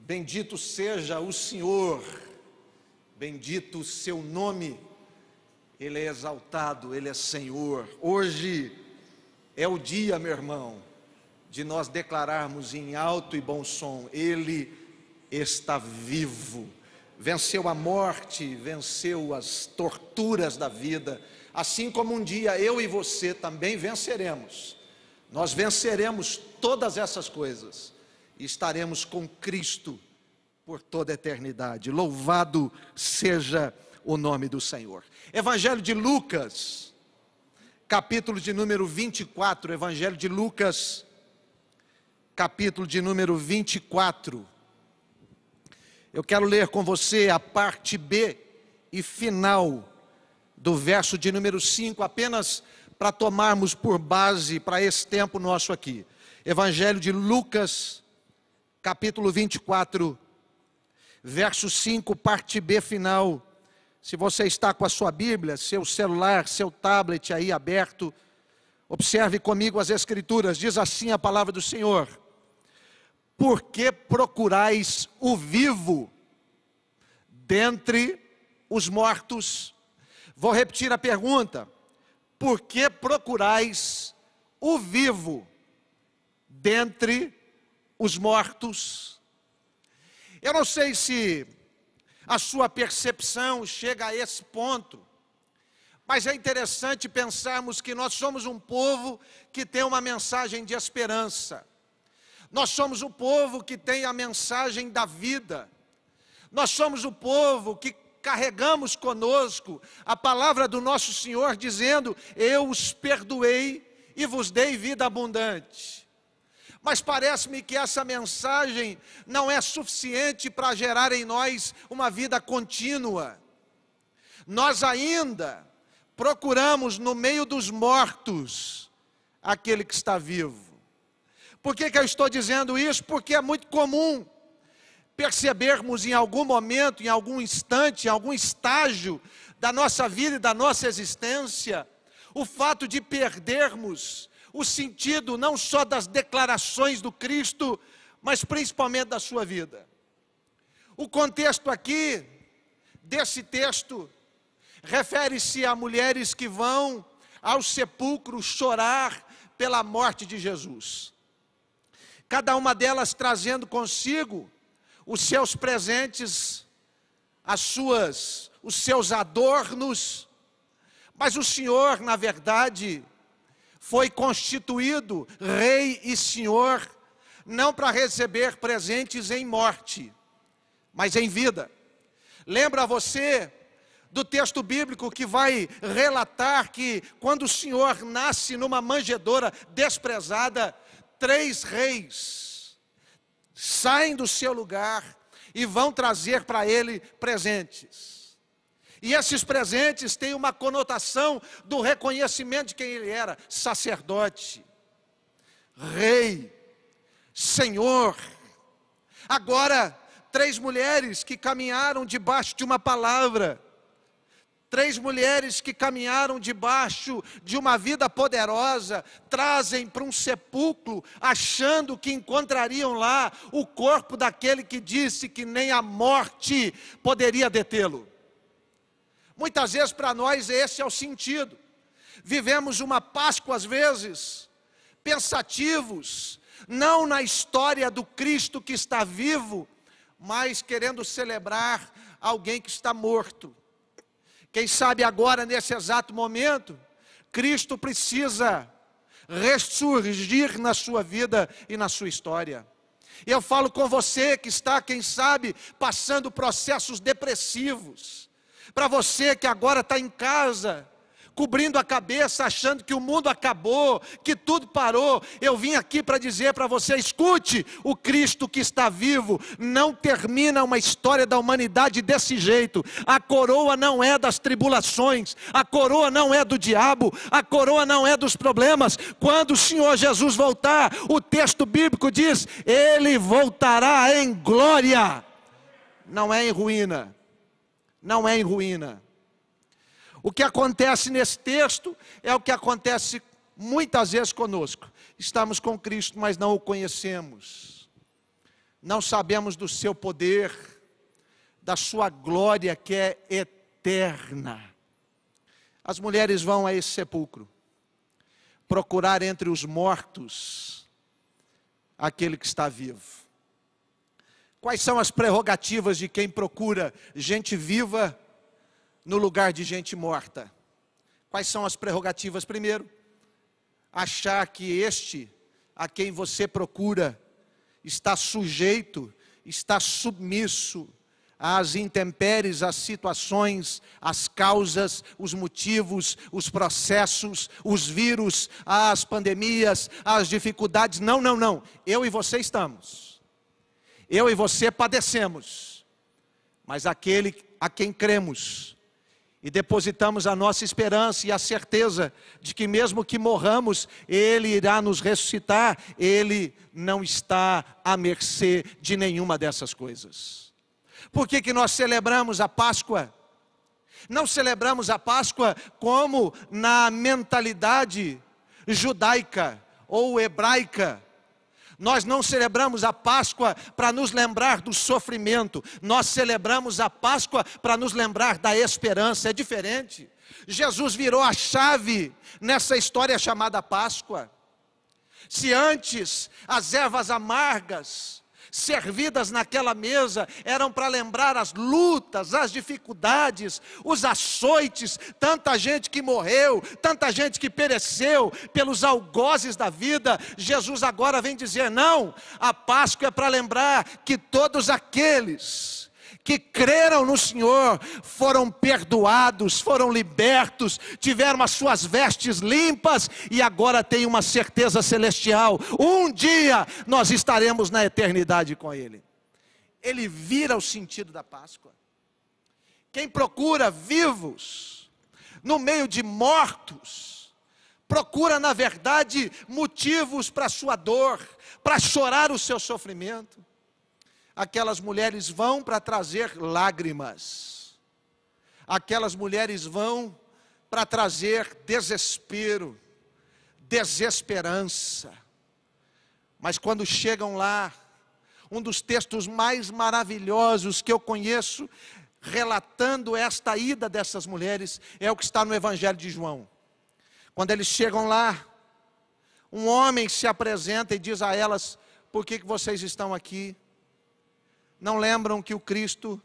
Bendito seja o Senhor, bendito o seu nome, Ele é exaltado, Ele é Senhor. Hoje é o dia, meu irmão, de nós declararmos em alto e bom som: Ele está vivo, venceu a morte, venceu as torturas da vida, assim como um dia eu e você também venceremos. Nós venceremos todas essas coisas e estaremos com Cristo por toda a eternidade. Louvado seja o nome do Senhor. Evangelho de Lucas, capítulo de número 24, Evangelho de Lucas, capítulo de número 24. Eu quero ler com você a parte B e final do verso de número 5, apenas para tomarmos por base para esse tempo nosso aqui. Evangelho de Lucas, capítulo 24, verso 5, parte B final. Se você está com a sua Bíblia, seu celular, seu tablet aí aberto, observe comigo as Escrituras. Diz assim a palavra do Senhor: por que procurais o vivo dentre os mortos? Vou repetir a pergunta: por que procurais o vivo dentre os mortos? Eu não sei se a sua percepção chega a esse ponto, mas é interessante pensarmos que nós somos um povo que tem uma mensagem de esperança. Nós somos o povo que tem a mensagem da vida. Nós somos o povo que carregamos conosco a palavra do nosso Senhor dizendo: eu os perdoei e vos dei vida abundante. Mas parece-me que essa mensagem não é suficiente para gerar em nós uma vida contínua. Nós ainda procuramos no meio dos mortos aquele que está vivo. Por que eu estou dizendo isso? Porque é muito comum percebermos em algum momento, em algum instante, em algum estágio da nossa vida e da nossa existência, o fato de perdermos o sentido não só das declarações do Cristo, mas principalmente da sua vida. O contexto aqui, desse texto, refere-se a mulheres que vão ao sepulcro chorar pela morte de Jesus. Cada uma delas trazendo consigo os seus presentes, os seus adornos, mas o Senhor, na verdade, foi constituído Rei e Senhor, não para receber presentes em morte, mas em vida. Lembra você do texto bíblico que vai relatar que quando o Senhor nasce numa manjedoura desprezada, 3 reis saem do seu lugar e vão trazer para ele presentes. E esses presentes têm uma conotação do reconhecimento de quem ele era: sacerdote, rei, senhor. Agora, 3 mulheres que caminharam debaixo de uma palavra, 3 mulheres que caminharam debaixo de uma vida poderosa, trazem para um sepulcro, achando que encontrariam lá o corpo daquele que disse que nem a morte poderia detê-lo. Muitas vezes para nós esse é o sentido. Vivemos uma Páscoa às vezes, pensativos, não na história do Cristo que está vivo, mas querendo celebrar alguém que está morto. Quem sabe agora, nesse exato momento, Cristo precisa ressurgir na sua vida e na sua história. Eu falo com você que está, quem sabe, passando processos depressivos. Para você que agora está em casa, cobrindo a cabeça, achando que o mundo acabou, que tudo parou, eu vim aqui para dizer para você: escute, o Cristo que está vivo não termina uma história da humanidade desse jeito. A coroa não é das tribulações, a coroa não é do diabo, a coroa não é dos problemas. Quando o Senhor Jesus voltar, o texto bíblico diz: Ele voltará em glória, não é em ruína. Não é em ruína. O que acontece nesse texto é o que acontece muitas vezes conosco. Estamos com Cristo, mas não o conhecemos. não sabemos do seu poder, da sua glória que é eterna. As mulheres vão a esse sepulcro, procurar entre os mortos aquele que está vivo. Quais são as prerrogativas de quem procura gente viva no lugar de gente morta? Quais são as prerrogativas? Primeiro, achar que este a quem você procura está sujeito, está submisso às intempéries, às situações, às causas, os motivos, os processos, os vírus, as pandemias, as dificuldades. Não, não, não. Eu e você estamos. Eu e você padecemos. Mas aquele a quem cremos e depositamos a nossa esperança e a certeza de que mesmo que morramos, Ele irá nos ressuscitar, Ele não está à mercê de nenhuma dessas coisas. Por que nós celebramos a Páscoa? Não celebramos a Páscoa como na mentalidade judaica ou hebraica. Nós não celebramos a Páscoa para nos lembrar do sofrimento. Nós celebramos a Páscoa para nos lembrar da esperança. É diferente. Jesus virou a chave nessa história chamada Páscoa. Se antes as ervas amargas servidas naquela mesa eram para lembrar as lutas, as dificuldades, os açoites, tanta gente que morreu, tanta gente que pereceu pelos algozes da vida, Jesus agora vem dizer: não, a Páscoa é para lembrar que todos aqueles que creram no Senhor foram perdoados, foram libertos, tiveram as suas vestes limpas e agora têm uma certeza celestial: um dia nós estaremos na eternidade com Ele. Ele vira o sentido da Páscoa. Quem procura vivos no meio de mortos, procura na verdade motivos para a sua dor, para chorar o seu sofrimento. Aquelas mulheres vão para trazer lágrimas. Aquelas mulheres vão para trazer desespero, desesperança. Mas quando chegam lá, um dos textos mais maravilhosos que eu conheço, relatando esta ida dessas mulheres, é o que está no Evangelho de João. Quando eles chegam lá, um homem se apresenta e diz a elas: por que vocês estão aqui? Não lembram que o Cristo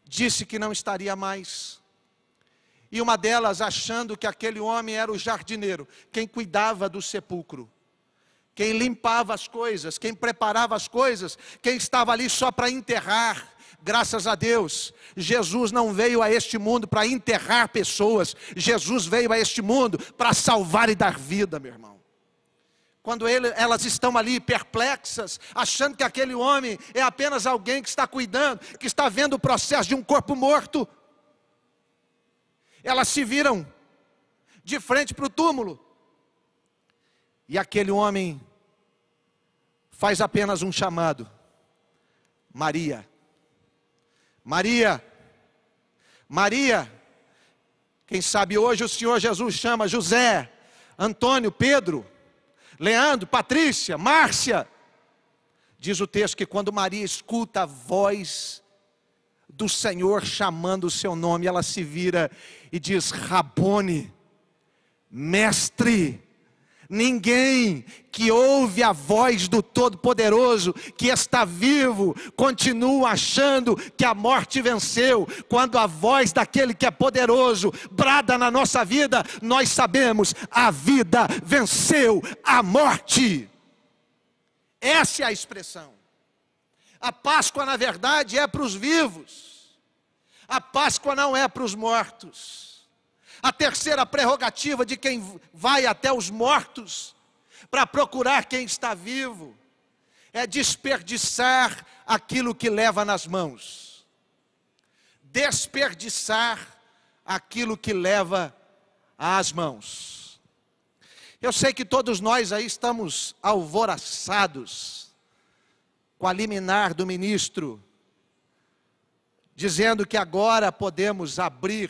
disse que não estaria mais? E uma delas, achando que aquele homem era o jardineiro, quem cuidava do sepulcro, quem limpava as coisas, quem preparava as coisas, quem estava ali só para enterrar. Graças a Deus, Jesus não veio a este mundo para enterrar pessoas, Jesus veio a este mundo para salvar e dar vida, meu irmão. Quando elas estão ali perplexas, achando que aquele homem é apenas alguém que está cuidando, que está vendo o processo de um corpo morto, elas se viram de frente para o túmulo, e aquele homem faz apenas um chamado: Maria, Maria, Maria. Quem sabe hoje o Senhor Jesus chama José, Antônio, Pedro, Leandro, Patrícia, Márcia. Diz o texto que quando Maria escuta a voz do Senhor chamando o seu nome, ela se vira e diz: Rabone, mestre. Ninguém que ouve a voz do Todo-Poderoso, que está vivo, continua achando que a morte venceu. Quando a voz daquele que é poderoso brada na nossa vida, nós sabemos: a vida venceu a morte. Essa é a expressão. A Páscoa, na verdade, é para os vivos. A Páscoa não é para os mortos. A terceira prerrogativa de quem vai até os mortos para procurar quem está vivo é desperdiçar aquilo que leva nas mãos. Desperdiçar aquilo que leva às mãos. Eu sei que todos nós aí estamos alvoroçados com a liminar do ministro, dizendo que agora podemos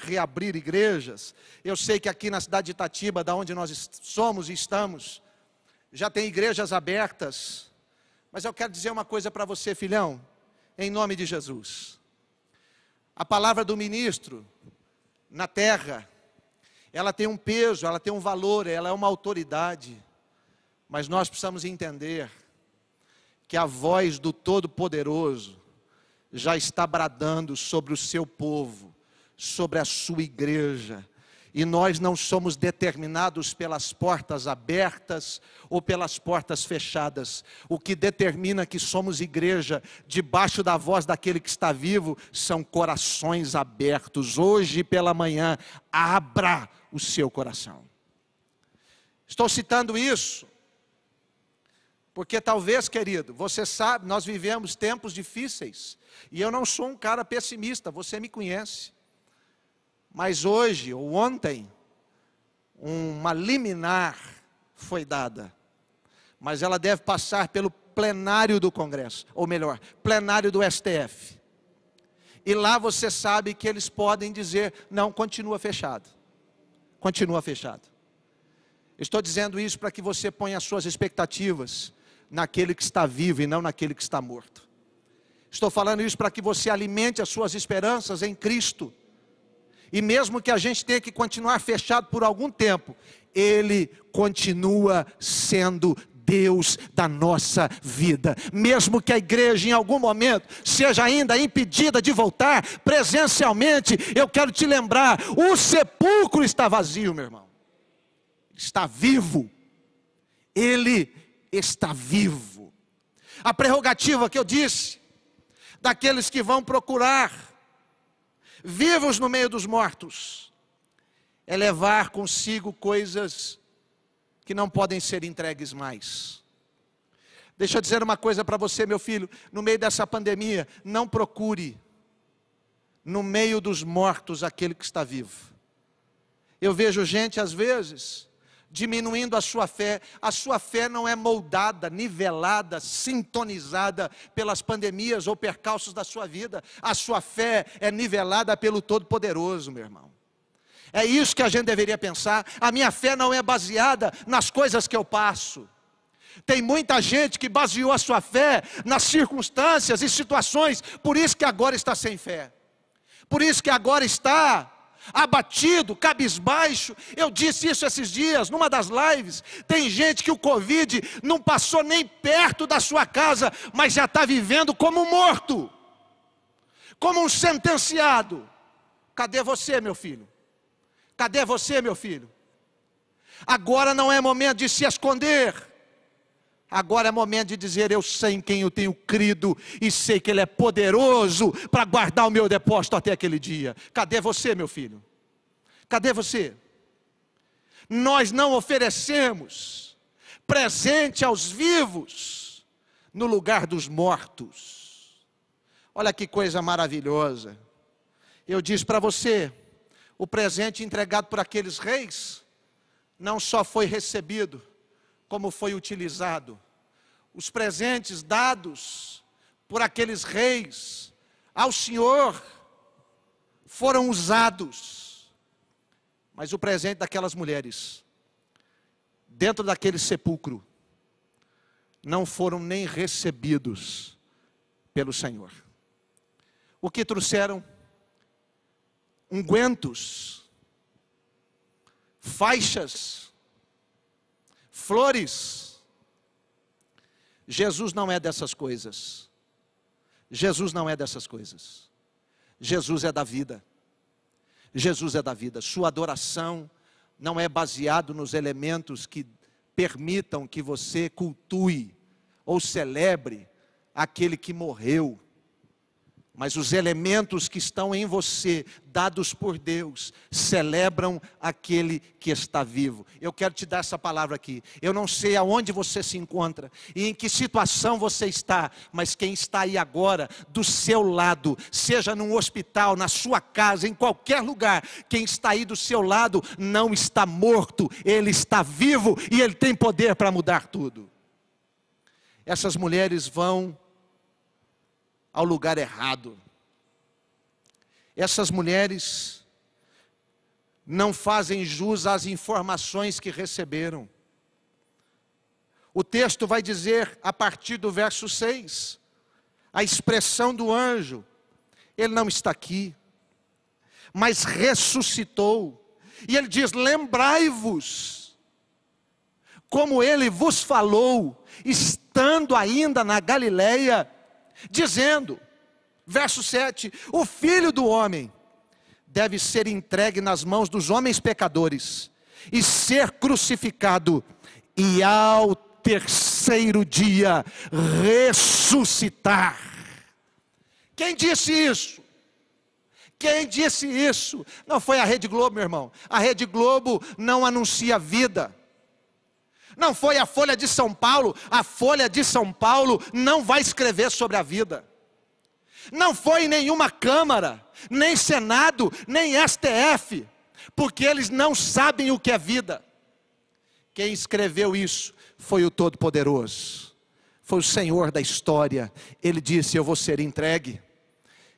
reabrir igrejas. Eu sei que aqui na cidade de Itatiba, da onde nós somos e estamos, já tem igrejas abertas Mas eu quero dizer uma coisa para você, filhão, em nome de Jesus. A palavra do ministro na terra, ela tem um peso, ela tem um valor, ela é uma autoridade. Mas nós precisamos entender que a voz do Todo-Poderoso já está bradando sobre o seu povo, sobre a sua igreja. E nós não somos determinados pelas portas abertas ou pelas portas fechadas. O que determina que somos igreja, debaixo da voz daquele que está vivo, são corações abertos. Hoje pela manhã, abra o seu coração. Estou citando isso, porque talvez, querido, você sabe, nós vivemos tempos difíceis. E eu não sou um cara pessimista, você me conhece. Mas hoje, ou ontem, uma liminar foi dada. Mas ela deve passar pelo plenário do Congresso, ou melhor, plenário do STF. E lá você sabe que eles podem dizer, não, continua fechado. Continua fechado. Estou dizendo isso para que você ponha as suas expectativas naquele que está vivo e não naquele que está morto. Estou falando isso para que você alimente as suas esperanças em Cristo. E mesmo que a gente tenha que continuar fechado por algum tempo, Ele continua sendo Deus da nossa vida. Mesmo que a igreja em algum momento seja ainda impedida de voltar presencialmente, eu quero te lembrar, o sepulcro está vazio, meu irmão. Está vivo. Ele está vivo. A prerrogativa que eu disse, daqueles que vão procurar vivos no meio dos mortos, é levar consigo coisas que não podem ser entregues mais. Deixa eu dizer uma coisa para você, meu filho, no meio dessa pandemia, não procure no meio dos mortos aquele que está vivo. Eu vejo gente às vezes diminuindo a sua fé não é moldada, nivelada, sintonizada pelas pandemias ou percalços da sua vida, a sua fé é nivelada pelo Todo-Poderoso, meu irmão. É isso que a gente deveria pensar. A minha fé não é baseada nas coisas que eu passo. Tem muita gente que baseou a sua fé nas circunstâncias e situações, por isso que agora está sem fé, por isso que agora está abatido, cabisbaixo. Eu disse isso esses dias, numa das lives. Tem gente que o Covid não passou nem perto da sua casa, mas já está vivendo como um morto, como um sentenciado. Cadê você, meu filho? Cadê você, meu filho? Agora não é momento de se esconder. Agora é momento de dizer, eu sei em quem eu tenho crido e sei que Ele é poderoso para guardar o meu depósito até aquele dia. Cadê você, meu filho? Cadê você? Nós não oferecemos presente aos vivos no lugar dos mortos. Olha que coisa maravilhosa. Eu disse para você, o presente entregado por aqueles reis não só foi recebido, como foi utilizado. Os presentes dados por aqueles reis ao Senhor foram usados. Mas o presente daquelas mulheres, dentro daquele sepulcro, não foram nem recebidos pelo Senhor. O que trouxeram? Ungüentos, faixas, flores. Jesus não é dessas coisas. Jesus não é dessas coisas. Jesus é da vida. Jesus é da vida. Sua adoração não é baseado nos elementos que permitam que você cultue ou celebre aquele que morreu. Mas os elementos que estão em você, dados por Deus, celebram aquele que está vivo. Eu quero te dar essa palavra aqui. Eu não sei aonde você se encontra e em que situação você está, mas quem está aí agora, do seu lado, seja num hospital, na sua casa, em qualquer lugar, quem está aí do seu lado não está morto, ele está vivo e ele tem poder para mudar tudo. Essas mulheres vão ao lugar errado. Essas mulheres não fazem jus às informações que receberam. O texto vai dizer, a partir do verso 6, a expressão do anjo: ele não está aqui, mas ressuscitou. E ele diz: lembrai-vos, como ele vos falou, estando ainda na Galileia, dizendo, verso 7, o Filho do Homem deve ser entregue nas mãos dos homens pecadores, e ser crucificado, e ao terceiro dia ressuscitar. Quem disse isso? Quem disse isso? Não foi a Rede Globo, meu irmão. A Rede Globo não anuncia vida. Não foi a Folha de São Paulo. A Folha de São Paulo não vai escrever sobre a vida. Não foi nenhuma Câmara, nem Senado, nem STF, porque eles não sabem o que é vida. Quem escreveu isso foi o Todo-Poderoso, foi o Senhor da história. Ele disse: eu vou ser entregue,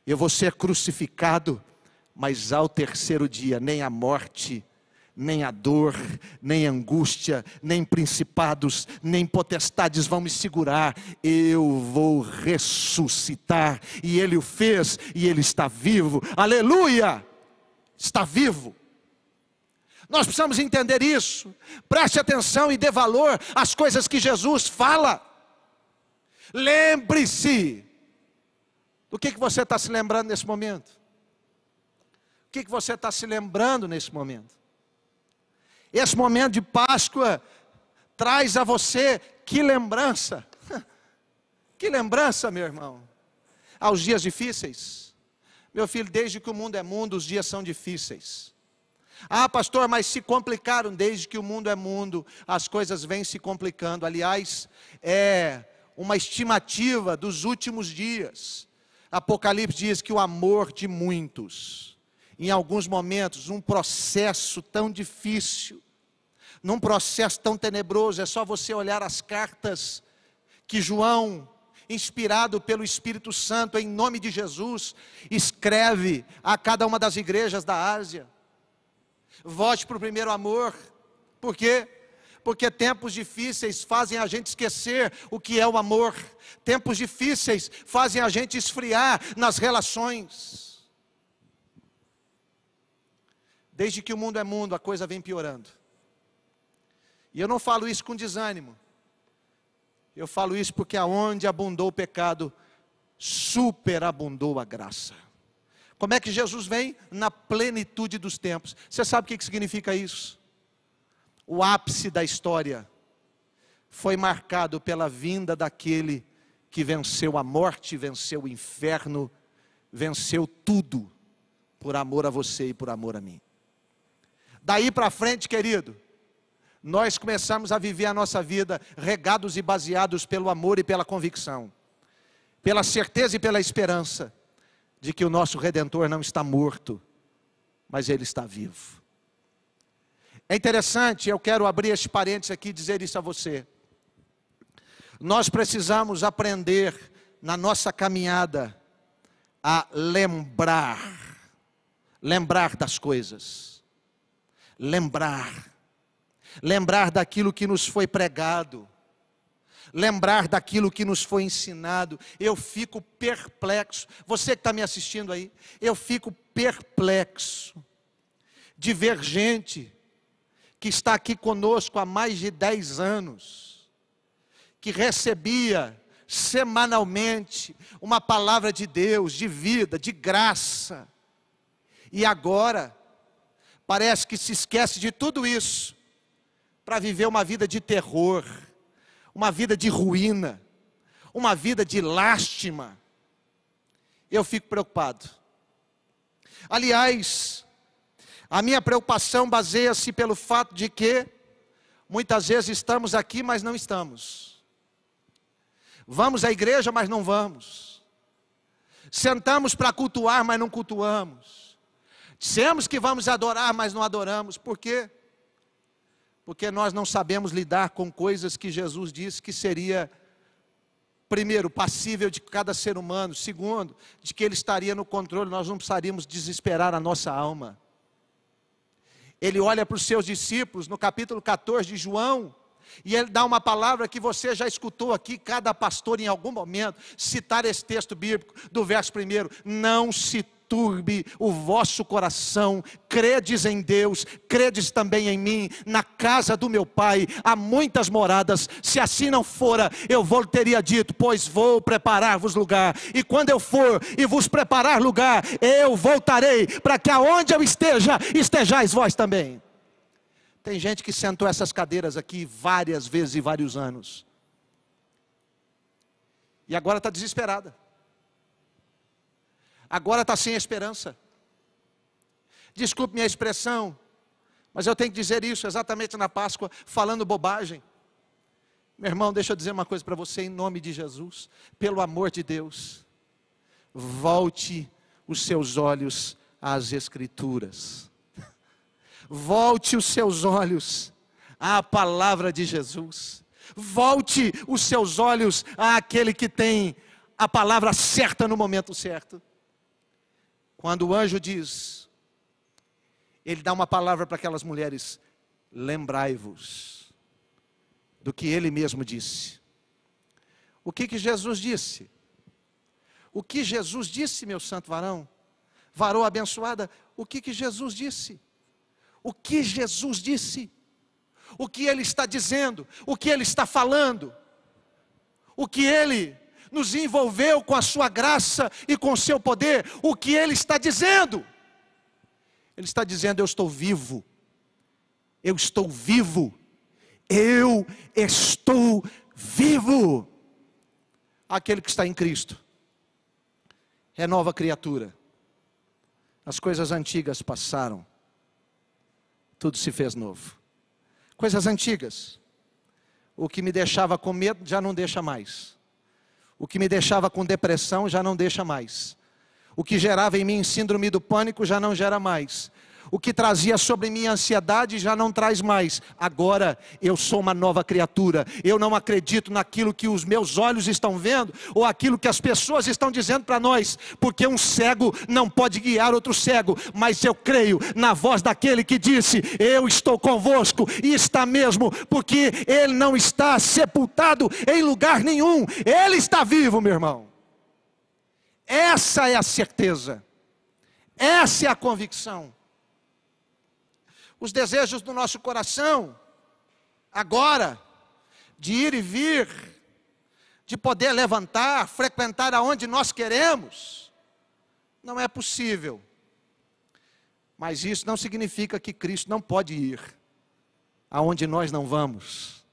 eu vou ser crucificado, mas ao terceiro dia nem a morte, nem a dor, nem a angústia, nem principados, nem potestades vão me segurar. Eu vou ressuscitar. E Ele o fez, e Ele está vivo. Aleluia! Está vivo. Nós precisamos entender isso. Preste atenção e dê valor às coisas que Jesus fala. Lembre-se. Do que você está se lembrando nesse momento? O que você está se lembrando nesse momento? Esse momento de Páscoa traz a você que lembrança? Que lembrança, meu irmão? Aos dias difíceis? Meu filho, desde que o mundo é mundo, os dias são difíceis. Ah, pastor, mas se complicaram. Desde que o mundo é mundo, as coisas vêm se complicando. Aliás, é uma estimativa dos últimos dias. Apocalipse diz que o amor de muitos, em alguns momentos, um processo tão difícil, num processo tão tenebroso, é só você olhar as cartas que João, inspirado pelo Espírito Santo, em nome de Jesus, escreve a cada uma das igrejas da Ásia. Volte para o primeiro amor. Por quê? Porque tempos difíceis fazem a gente esquecer o que é o amor. Tempos difíceis fazem a gente esfriar nas relações. Desde que o mundo é mundo, a coisa vem piorando. E eu não falo isso com desânimo. Eu falo isso porque aonde abundou o pecado, superabundou a graça. Como é que Jesus vem? Na plenitude dos tempos. Você sabe o que significa isso? O ápice da história foi marcado pela vinda daquele que venceu a morte, venceu o inferno, venceu tudo, por amor a você e por amor a mim. Daí para frente, querido, nós começamos a viver a nossa vida regados e baseados pelo amor e pela convicção, pela certeza e pela esperança de que o nosso Redentor não está morto, mas Ele está vivo. É interessante, eu quero abrir esse parênteses aqui e dizer isso a você. Nós precisamos aprender na nossa caminhada a lembrar das coisas, lembrar daquilo que nos foi pregado, lembrar daquilo que nos foi ensinado. Eu fico perplexo, você que está me assistindo aí, eu fico perplexo de ver gente que está aqui conosco há mais de 10 anos, que recebia semanalmente uma palavra de Deus, de vida, de graça, e agora parece que se esquece de tudo isso para viver uma vida de terror, uma vida de ruína, uma vida de lástima. Eu fico preocupado. Aliás, a minha preocupação baseia-se pelo fato de que muitas vezes estamos aqui, mas não estamos. Vamos à igreja, mas não vamos. Sentamos para cultuar, mas não cultuamos. Dissemos que vamos adorar, mas não adoramos. Por quê? Porque nós não sabemos lidar com coisas que Jesus disse que seria, primeiro, passível de cada ser humano. Segundo, de que Ele estaria no controle, nós não precisaríamos desesperar a nossa alma. Ele olha para os seus discípulos, no capítulo 14 de João, E ele dá uma palavra que você já escutou aqui, cada pastor em algum momento, citar esse texto bíblico, do verso 1, não se turbe o vosso coração, credes em Deus, credes também em mim, na casa do meu Pai há muitas moradas, se assim não fora, eu teria dito, pois vou preparar-vos lugar, e quando eu for e vos preparar lugar, eu voltarei, para que aonde eu esteja, estejais vós também. Tem gente que sentou essas cadeiras aqui várias vezes e vários anos, e agora está desesperada, agora está sem esperança. Desculpe minha expressão, mas eu tenho que dizer isso exatamente na Páscoa, falando bobagem. Meu irmão, deixa eu dizer uma coisa para você, em nome de Jesus, pelo amor de Deus, volte os seus olhos às Escrituras, volte os seus olhos à palavra de Jesus, volte os seus olhos àquele que tem a palavra certa no momento certo. Quando o anjo diz, ele dá uma palavra para aquelas mulheres, lembrai-vos do que ele mesmo disse. O que Jesus disse? O que Jesus disse, meu santo varão? Varoa abençoada, o que Jesus disse? O que Jesus disse? O que ele está dizendo? O que ele está falando? O que ele nos envolveu com a sua graça e com o seu poder? O que ele está dizendo? Ele está dizendo, eu estou vivo, eu estou vivo, eu estou vivo. Aquele que está em Cristo é nova criatura, as coisas antigas passaram, tudo se fez novo. Coisas antigas, o que me deixava com medo já não deixa mais, o que me deixava com depressão já não deixa mais, o que gerava em mim síndrome do pânico já não gera mais, o que trazia sobre mim ansiedade já não traz mais. Agora eu sou uma nova criatura. Eu não acredito naquilo que os meus olhos estão vendo, ou aquilo que as pessoas estão dizendo para nós, porque um cego não pode guiar outro cego, mas eu creio na voz daquele que disse, eu estou convosco, e está mesmo, porque ele não está sepultado em lugar nenhum, ele está vivo, meu irmão. Essa é a certeza, essa é a convicção. Os desejos do nosso coração, agora, de ir e vir, de poder levantar, frequentar aonde nós queremos, não é possível. Mas isso não significa que Cristo não pode ir aonde nós não vamos.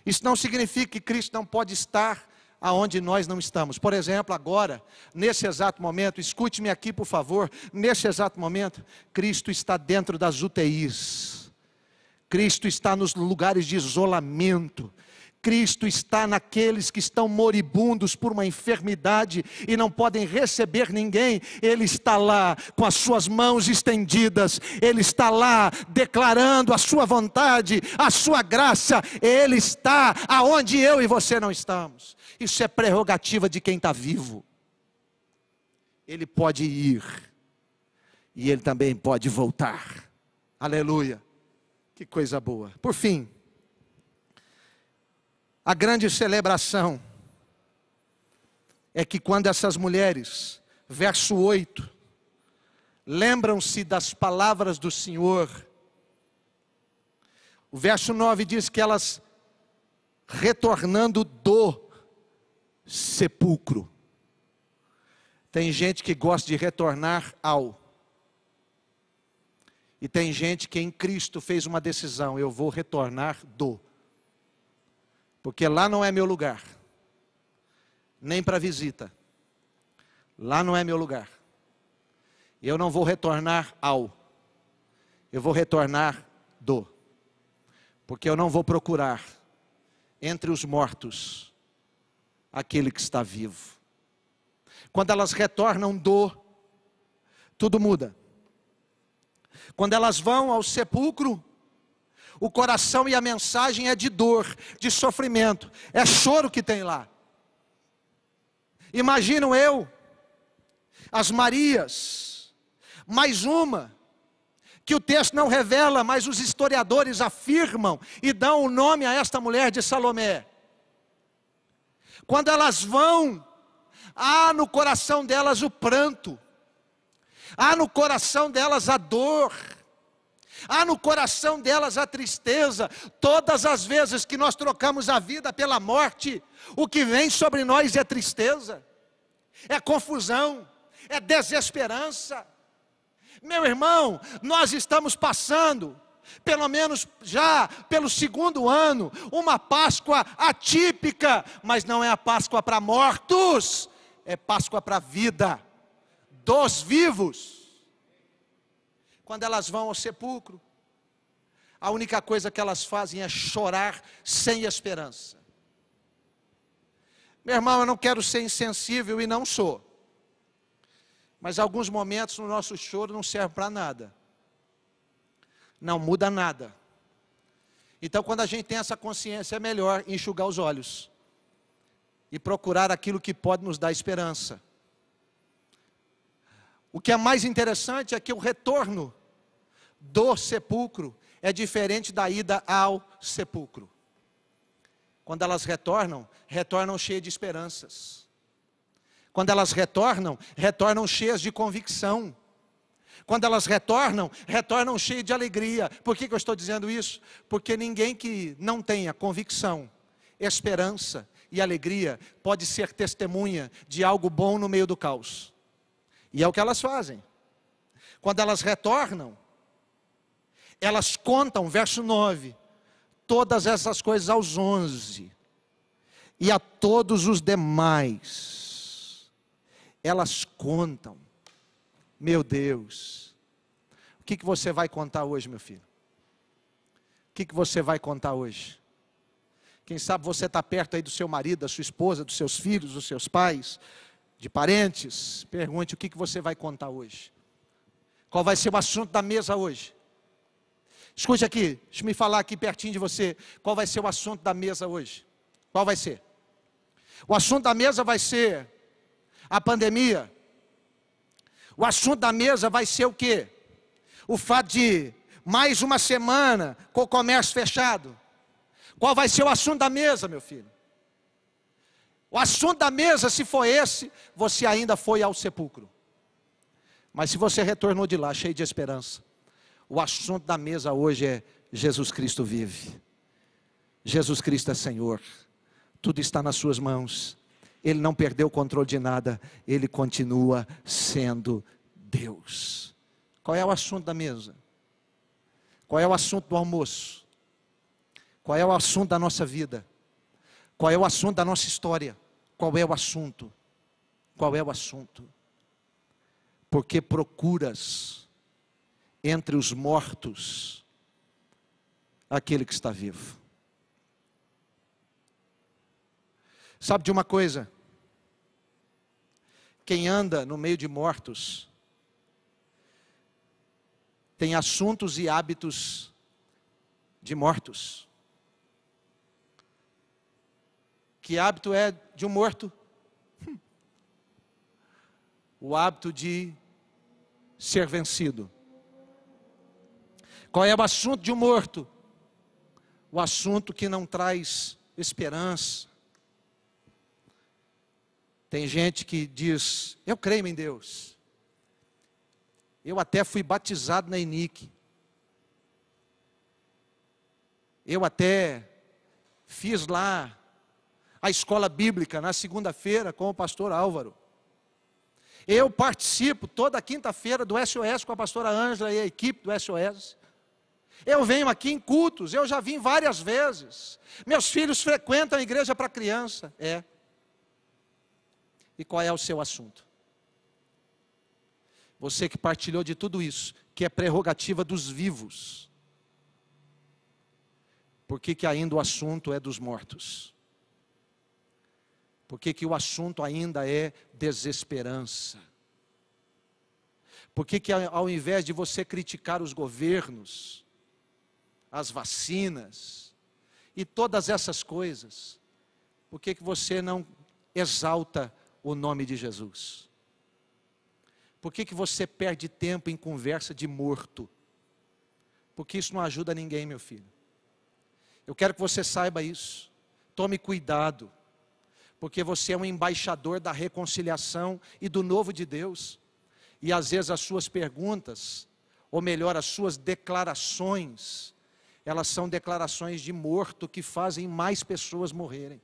Isso não significa que Cristo não pode estar aonde nós não estamos. Por exemplo, agora, nesse exato momento, escute-me aqui por favor, nesse exato momento, Cristo está dentro das UTIs, Cristo está nos lugares de isolamento, Cristo está naqueles que estão moribundos por uma enfermidade e não podem receber ninguém. Ele está lá com as suas mãos estendidas, Ele está lá declarando a sua vontade, a sua graça. Ele está aonde eu e você não estamos. Isso é prerrogativa de quem está vivo. Ele pode ir e Ele também pode voltar. Aleluia, que coisa boa. Por fim, a grande celebração é que quando essas mulheres, verso 8, lembram-se das palavras do Senhor, o verso 9 diz que elas, retornando do sepulcro, tem gente que gosta de retornar ao, e tem gente que em Cristo fez uma decisão, eu vou retornar do, porque lá não é meu lugar, nem para visita, lá não é meu lugar, eu não vou retornar ao, eu vou retornar do, porque eu não vou procurar entre os mortos aquele que está vivo. Quando elas retornam do, tudo muda. Quando elas vão ao sepulcro, o coração e a mensagem é de dor, de sofrimento, é choro que tem lá. Imagino eu, as Marias, mais uma, que o texto não revela, mas os historiadores afirmam e dão o nome a esta mulher de Salomé. Quando elas vão, há no coração delas o pranto, há no coração delas a dor, há no coração delas a tristeza. Todas as vezes que nós trocamos a vida pela morte, o que vem sobre nós é tristeza, é confusão, é desesperança. Meu irmão, nós estamos passando, pelo menos já pelo segundo ano, uma Páscoa atípica, mas não é a Páscoa para mortos, é Páscoa para a vida, dos vivos. Quando elas vão ao sepulcro, a única coisa que elas fazem é chorar sem esperança. Meu irmão, eu não quero ser insensível e não sou. Mas alguns momentos no nosso choro não serve para nada. Não muda nada. Então, quando a gente tem essa consciência, é melhor enxugar os olhos e procurar aquilo que pode nos dar esperança. O que é mais interessante é que o retorno do sepulcro é diferente da ida ao sepulcro. Quando elas retornam, retornam cheias de esperanças. Quando elas retornam, retornam cheias de convicção. Quando elas retornam, retornam cheias de alegria. Por que eu estou dizendo isso? Porque ninguém que não tenha convicção, esperança e alegria pode ser testemunha de algo bom no meio do caos. E é o que elas fazem. Quando elas retornam, elas contam, verso 9, todas essas coisas aos 11 e a todos os demais. Elas contam. Meu Deus, o que você vai contar hoje, meu filho? O que você vai contar hoje? Quem sabe você está perto aí do seu marido, da sua esposa, dos seus filhos, dos seus pais, de parentes. Pergunte o que você vai contar hoje. Qual vai ser o assunto da mesa hoje? Escute aqui, deixa eu me falar aqui pertinho de você. Qual vai ser o assunto da mesa hoje? Qual vai ser? O assunto da mesa vai ser a pandemia. O assunto da mesa vai ser o quê? O fato de mais uma semana com o comércio fechado. Qual vai ser o assunto da mesa, meu filho? O assunto da mesa, se for esse, você ainda foi ao sepulcro. Mas se você retornou de lá cheio de esperança, o assunto da mesa hoje é: Jesus Cristo vive. Jesus Cristo é Senhor. Tudo está nas suas mãos. Ele não perdeu o controle de nada. Ele continua sendo Deus. Qual é o assunto da mesa? Qual é o assunto do almoço? Qual é o assunto da nossa vida? Qual é o assunto da nossa história? Qual é o assunto? Qual é o assunto? Porque procuras entre os mortos aquele que está vivo. Sabe de uma coisa? Quem anda no meio de mortos tem assuntos e hábitos de mortos. Que hábito é de um morto? O hábito de ser vencido. Qual é o assunto de um morto? O assunto que não traz esperança. Tem gente que diz: eu creio em Deus. Eu até fui batizado na ENIC. Eu até fiz lá a escola bíblica na segunda-feira com o pastor Álvaro. Eu participo toda quinta-feira do SOS com a pastora Ângela e a equipe do SOS. Eu venho aqui em cultos, eu já vim várias vezes. Meus filhos frequentam a igreja para criança. E qual é o seu assunto? Você que partilhou de tudo isso, que é prerrogativa dos vivos. Por que ainda o assunto é dos mortos? Por que o assunto ainda é desesperança? Por que ao invés de você criticar os governos, as vacinas e todas essas coisas, por que você não exalta o nome de Jesus? Por que você perde tempo em conversa de morto? porque isso não ajuda ninguém, meu filho. Eu quero que você saiba isso. Tome cuidado, porque você é um embaixador da reconciliação e do novo de Deus. E às vezes as suas perguntas, ou melhor, as suas declarações, elas são declarações de morto que fazem mais pessoas morrerem.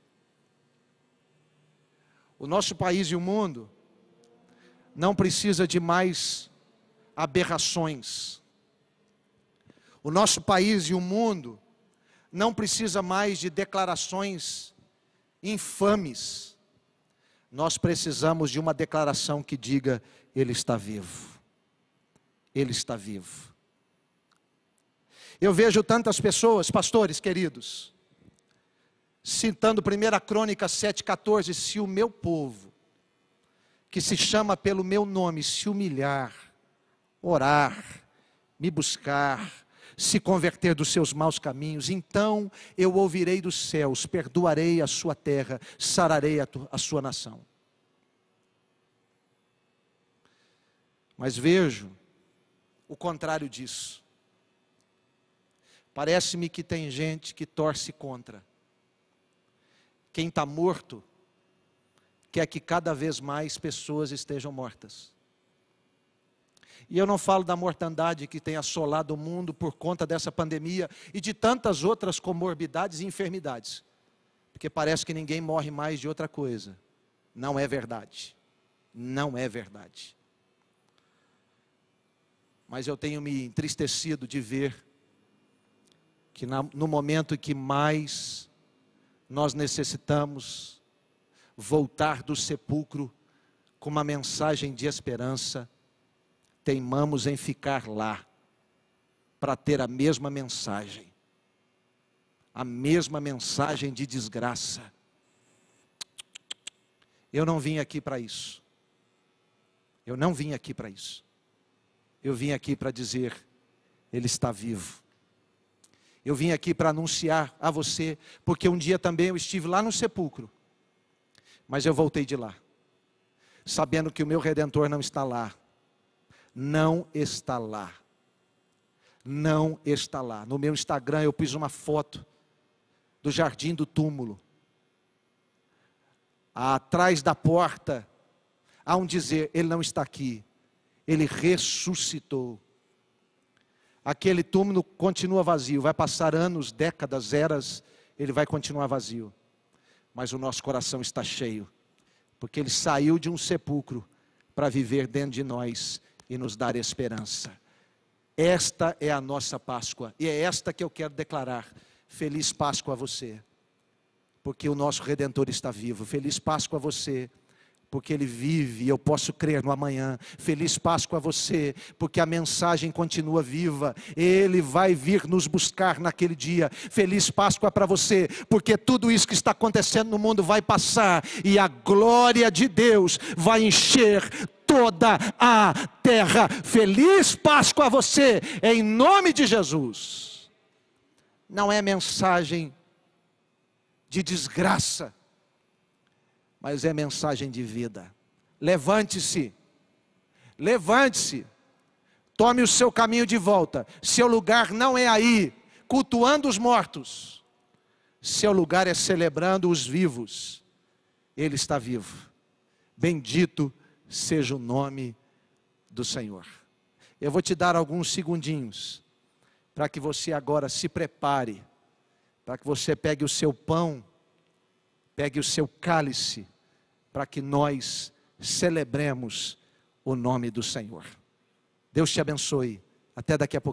O nosso país e o mundo não precisa de mais aberrações. O nosso país e o mundo não precisa mais de declarações infames. Nós precisamos de uma declaração que diga: Ele está vivo. Ele está vivo. Eu vejo tantas pessoas, pastores queridos, citando 1 Crônicas 7,14, se o meu povo, que se chama pelo meu nome, se humilhar, orar, me buscar, se converter dos seus maus caminhos, então eu ouvirei dos céus, perdoarei a sua terra, sararei a sua nação. Mas vejo o contrário disso. Parece-me que tem gente que torce contra. Quem está morto quer que cada vez mais pessoas estejam mortas. E eu não falo da mortandade que tem assolado o mundo por conta dessa pandemia e de tantas outras comorbidades e enfermidades. Porque parece que ninguém morre mais de outra coisa. Não é verdade. Não é verdade. Mas eu tenho me entristecido de ver que no momento em que mais nós necessitamos voltar do sepulcro com uma mensagem de esperança, teimamos em ficar lá para ter a mesma mensagem de desgraça. Eu não vim aqui para isso. Eu não vim aqui para isso. Eu vim aqui para dizer: Ele está vivo. Eu vim aqui para anunciar a você, porque um dia também eu estive lá no sepulcro, mas eu voltei de lá, sabendo que o meu Redentor não está lá. Não está lá. Não está lá. No meu Instagram eu pus uma foto do jardim do túmulo. Atrás da porta há um dizer: Ele não está aqui. Ele ressuscitou. Aquele túmulo continua vazio. Vai passar anos, décadas, eras, ele vai continuar vazio. Mas o nosso coração está cheio, porque Ele saiu de um sepulcro para viver dentro de nós e nos dar esperança. Esta é a nossa Páscoa, e é esta que eu quero declarar. Feliz Páscoa a você, porque o nosso Redentor está vivo. Feliz Páscoa a você, porque Ele vive e eu posso crer no amanhã. Feliz Páscoa a você, porque a mensagem continua viva. Ele vai vir nos buscar naquele dia. Feliz Páscoa para você, porque tudo isso que está acontecendo no mundo vai passar e a glória de Deus vai encher toda a terra. Feliz Páscoa a você, em nome de Jesus. Não é mensagem de desgraça, mas é mensagem de vida. Levante-se, levante-se, tome o seu caminho de volta. Seu lugar não é aí, cultuando os mortos. Seu lugar é celebrando os vivos. Ele está vivo. Bendito seja o nome do Senhor. Eu vou te dar alguns segundinhos, para que você agora se prepare, para que você pegue o seu pão, pegue o seu cálice, para que nós celebremos o nome do Senhor. Deus te abençoe. Até daqui a pouco.